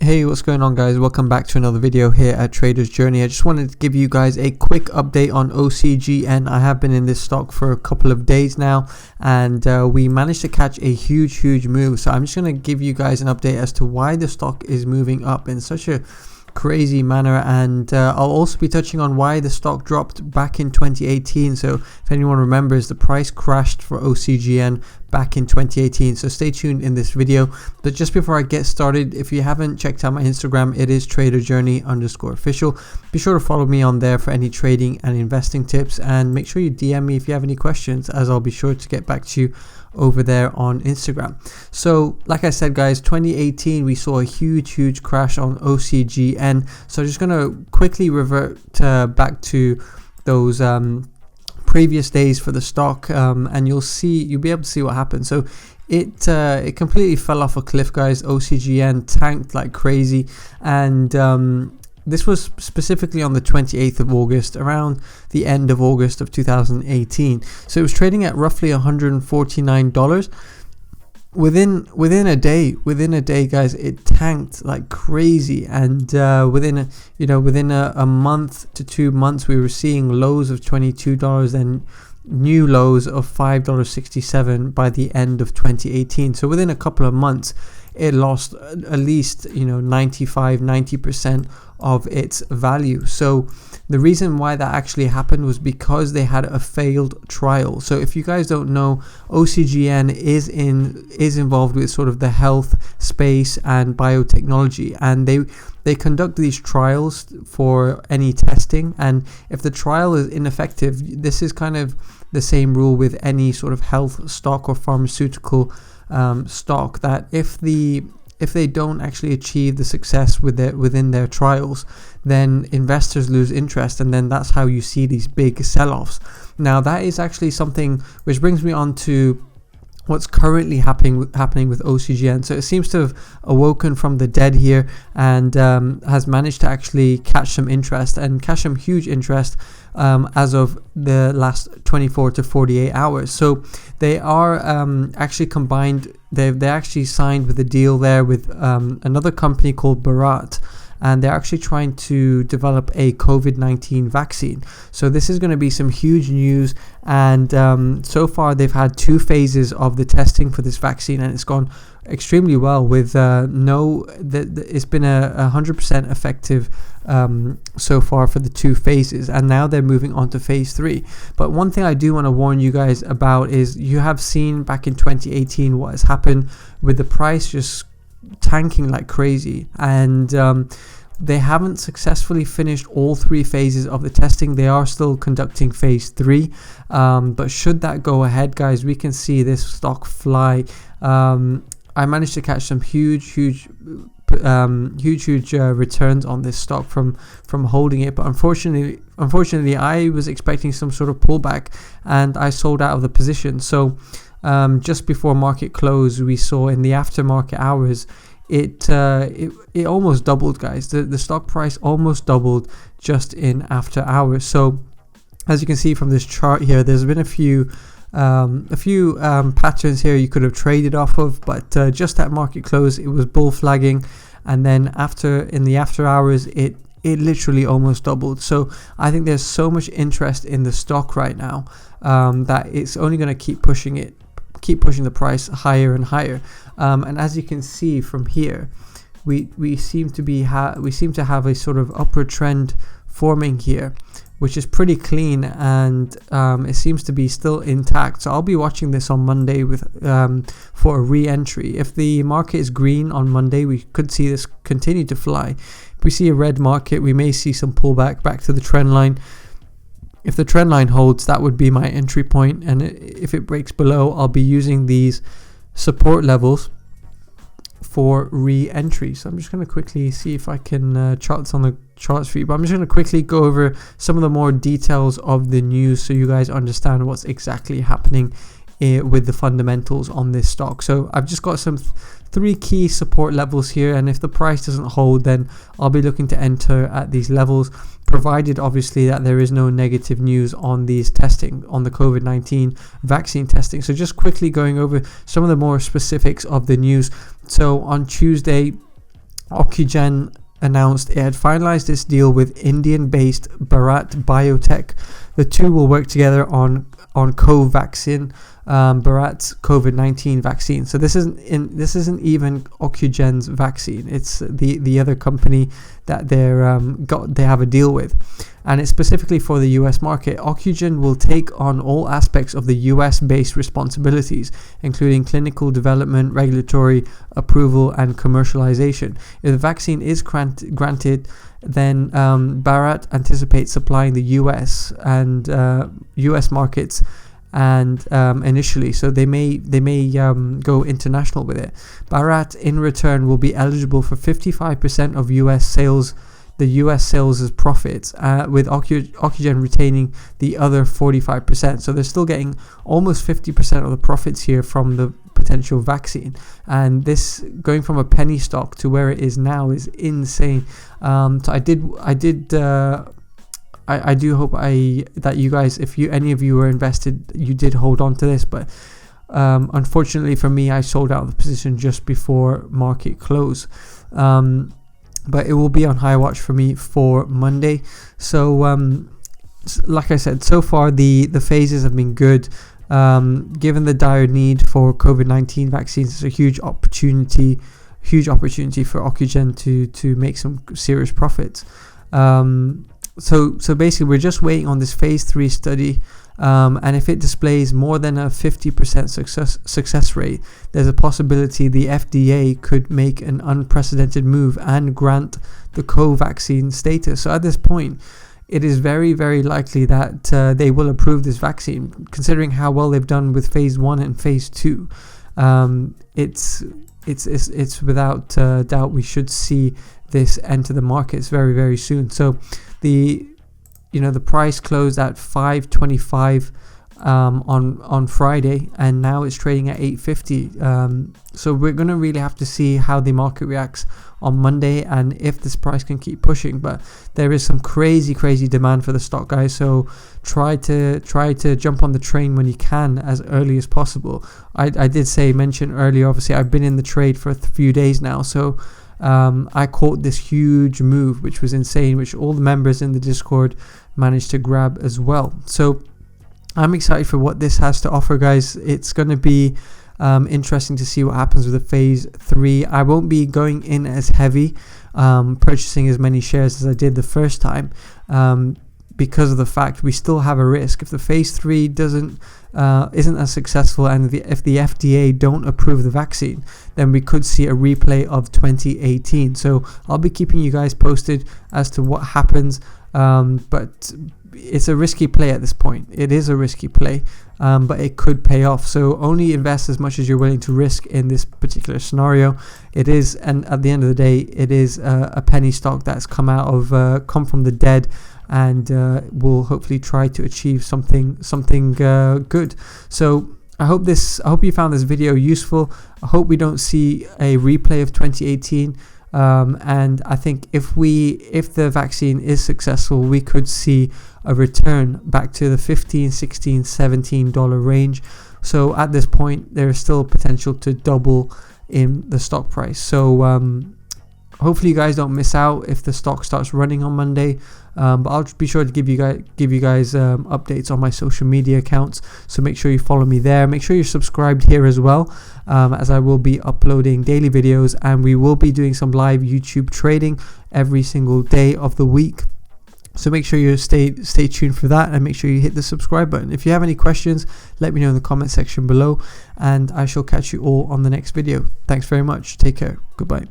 Hey, what's going on, guys? Welcome back to another video here at Trader's Journey. I just wanted to give you guys a quick update on OCGN. I have been in this stock for a couple of days now, and we managed to catch a huge move. So I'm just going to give you guys an update as to why the stock is moving up in such a crazy manner, and I'll also be touching on why the stock dropped back in 2018. So if anyone remembers, the price crashed for OCGN back in 2018. So stay tuned in this video. But just before I get started, if you haven't checked out my Instagram, it is traderjourney_official. Be sure to follow me on there for any trading and investing tips, and make sure you DM me if you have any questions, as I'll be sure to get back to you over there on Instagram. So like I said, guys, 2018 we saw a huge crash on OCGN. So I'm just gonna quickly revert back to those previous days for the stock, and you'll be able to see what happened. So it completely fell off a cliff, guys. OCGN tanked like crazy, and this was specifically on the 28th of August, around the end of August of 2018. So it was trading at roughly $149. Within a day, guys, it tanked like crazy, and within a month to 2 months, we were seeing lows of $22 and new lows of $5.67 by the end of 2018. So within a couple of months, it lost at least 90% of its value. So the reason why that actually happened was because they had a failed trial. So if you guys don't know, OCGN is involved with sort of the health space and biotechnology, and they conduct these trials for any testing, and if the trial is ineffective, this is kind of the same rule with any sort of health stock or pharmaceutical stock, that if they don't actually achieve the success within their trials, then investors lose interest, and then that's how you see these big sell-offs. Now that is actually something which brings me on to what's currently happening with OCGN. So it seems to have awoken from the dead here, and has managed to actually catch some interest, and catch some huge interest as of the last 24 to 48 hours. So they are actually combined. They actually signed with a deal there with another company called Bharat, and they're actually trying to develop a COVID-19 vaccine. So this is going to be some huge news, and so far they've had 2 phases of the testing for this vaccine, and it's gone extremely well with it's been a 100% effective so far for the 2 phases, and now they're moving on to phase 3. But one thing I do want to warn you guys about is, you have seen back in 2018 what has happened with the price just tanking like crazy, and they haven't successfully finished all 3 phases of the testing. They are still conducting phase 3, but should that go ahead, guys, we can see this stock fly. I managed to catch some huge returns on this stock from holding it, but unfortunately I was expecting some sort of pullback, and I sold out of the position. So just before market close, we saw in the aftermarket hours, it almost doubled, guys. The stock price almost doubled just in after hours. So as you can see from this chart here, there's been a few patterns here you could have traded off of, but just at market close it was bull flagging, and then in the after hours it literally almost doubled. So I think there's so much interest in the stock right now that it's only going to keep pushing the price higher and higher, and as you can see from here, we seem to have a sort of upward trend forming here, which is pretty clean, and it seems to be still intact. So I'll be watching this on Monday for a re-entry. If the market is green on Monday, we could see this continue to fly. If we see a red market, we may see some pullback back to the trend line. If the trend line holds, that would be my entry point, and if it breaks below, I'll be using these support levels for re-entry. So I'm just going to quickly see if I can chart this on the charts for you, but I'm just going to quickly go over some of the more details of the news so you guys understand what's exactly happening with the fundamentals on this stock. So I've just got some 3 key support levels here, and if the price doesn't hold, then I'll be looking to enter at these levels, provided obviously that there is no negative news on these testing, on the COVID-19 vaccine testing. So just quickly going over some of the more specifics of the news. So on Tuesday, Ocugen announced it had finalized its deal with Indian-based Bharat Biotech. The two will work together on Covaxin, Bharat's COVID-19 vaccine. So this isn't even Ocugen's vaccine. It's the other company that they have a deal with, and it's specifically for the US market. Ocugen will take on all aspects of the US based responsibilities, including clinical development, regulatory approval, and commercialization. If the vaccine is granted, then Bharat anticipates supplying the US and US markets and initially, so they may go international with it. Bharat in return will be eligible for 55% of US sales, the US sales as profits, with Ocugen retaining the other 45%. So they're still getting almost 50% of the profits here from the potential vaccine, and this going from a penny stock to where it is now is insane. So I do hope that you guys, if any of you were invested, you did hold on to this, but unfortunately for me, I sold out of the position just before market close. But it will be on high watch for me for Monday. So like I said, so far the phases have been good. Given the dire need for COVID-19 vaccines, it's a huge opportunity for Ocugen to make some serious profits. So basically, we're just waiting on this phase 3 study, and if it displays more than a 50% success rate, there's a possibility the FDA could make an unprecedented move and grant the Covaxin status. So at this point, it is very, very likely that they will approve this vaccine, considering how well they've done with phase 1 and phase 2. It's without doubt we should see this enter the markets very, very soon. So the price closed at $5.25 on Friday, and now it's trading at $8.50. So we're gonna really have to see how the market reacts on Monday and if this price can keep pushing. But there is some crazy demand for the stock, guys. So try to jump on the train when you can as early as possible. I did mention earlier, obviously I've been in the trade for a few days now, so I caught this huge move, which was insane, which all the members in the Discord managed to grab as well. So I'm excited for what this has to offer, guys. It's going to be interesting to see what happens with the phase 3. I won't be going in as heavy, purchasing as many shares as I did the first time, because of the fact we still have a risk. If the phase 3 isn't as successful, and if the FDA don't approve the vaccine, then we could see a replay of 2018. So I'll be keeping you guys posted as to what happens, but it's a risky play at this point. It is a risky play, but it could pay off. So only invest as much as you're willing to risk in this particular scenario. It is, and at the end of the day, it is a penny stock that's come from the dead, and will hopefully try to achieve something good. So I hope you found this video useful. I hope we don't see a replay of 2018. And I think if the vaccine is successful, we could see a return back to the $15, $16, $17 range. So at this point, there is still potential to double in the stock price. So hopefully you guys don't miss out if the stock starts running on Monday. But I'll be sure to give you guys updates on my social media accounts. So make sure you follow me there. Make sure you're subscribed here as well, as I will be uploading daily videos, and we will be doing some live YouTube trading every single day of the week. So make sure you stay tuned for that, and make sure you hit the subscribe button. If you have any questions, let me know in the comment section below, and I shall catch you all on the next video. Thanks very much. Take care. Goodbye.